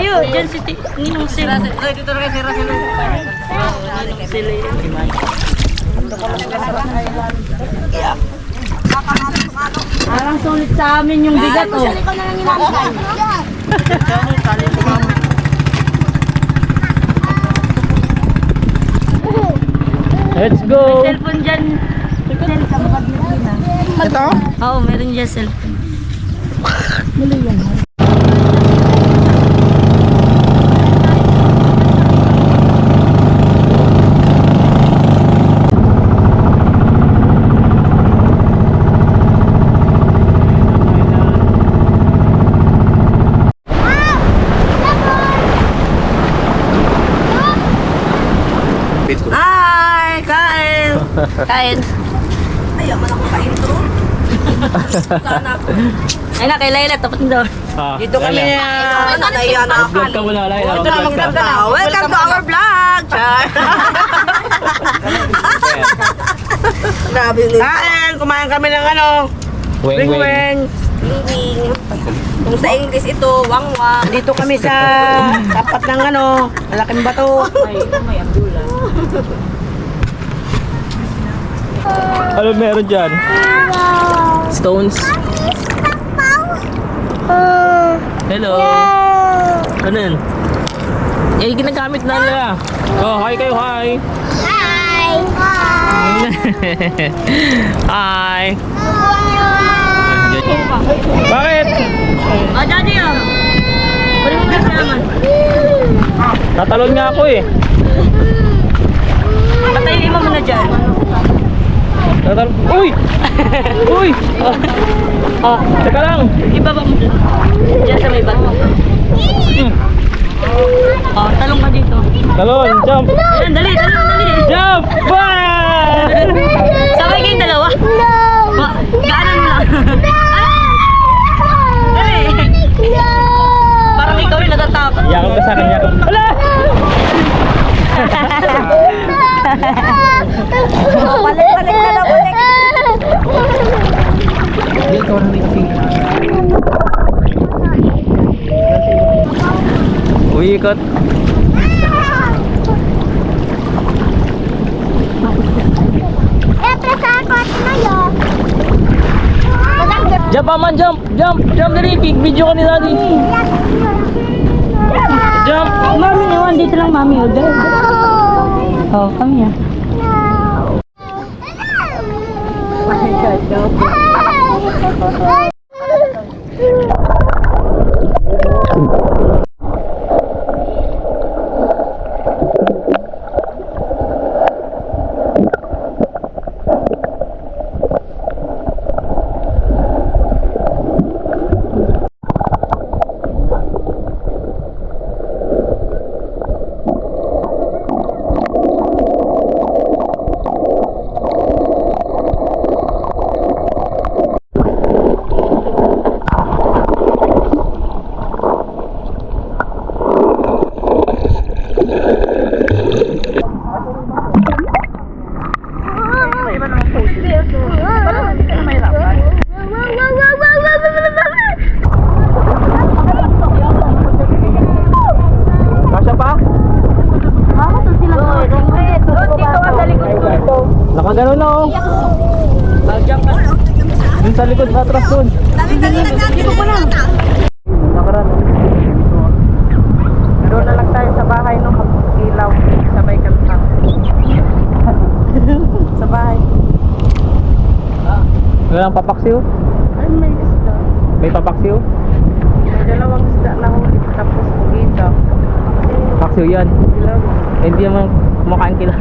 Tayo, dyan si Ninong Sil. Dito na kayo, si Russell. Ninong Sil yun. Parang sulit sa amin yung bigat, oh. Let's go! May cellphone dyan. Ito? Oo, meron dyan cellphone. Hi! Kain! Kain. Ayaw man ako ka-intro. Sana. Ay na, kay Layla, tapat daw. Dito kami nanaya na ako. Vlog ka muna, Layla. Ito na mag-vlog ka. Welcome to our vlog! Char! Grabe yun. Kain! Kumain kami ng ano? Weng weng. Wing-wing. Wing-wing. Kung sa English ito, wang-wang. Dito kami sa tapat ng ano, malaking bato. Ano meron dyan? Stones. Hello. Ano yun? Eh, ginagamit na nila. Oh, hi kayo, hi. Hi. Bakit? Oh, daddy, oh. Pwede mo kasi naman. Tatalon nga ako eh. Patayin mo muna dyan. Tatalon. Uy! Uy! Oh, Teka lang. ibaba mo dyan. Diyan sa may bato. Oh, talong ka dito. Talon, jump. Ayan, dali, talong, dali. Jump! Bye! Sabay kayong dalawa? Gaanan mo lang. Dali. Parang ikaw yung natatakot. Yakap ka sa akin, yakap. Hala! Balik-balik na daw. Dito na dito. Uikot. Jump, aman, jump! Jump! Jump dali! Video ko ni Daddy! Jump! Mami naman, dito lang mami. Oh, kami ah. Kasya pa? Nakagano na oh. Yung sa likod, atras doon. Dito ko lang. Nakaran. Doon na lang tayo sa bahay no, mag-ilaw. Sabay kanta. Sa bahay. Walang papaksiw? Ay, may isda. May papaksiw? May dalawang isda na huli. Tapos pugita. Paksiw yan. Ilaw. Eh, hindi naman kumakain kila.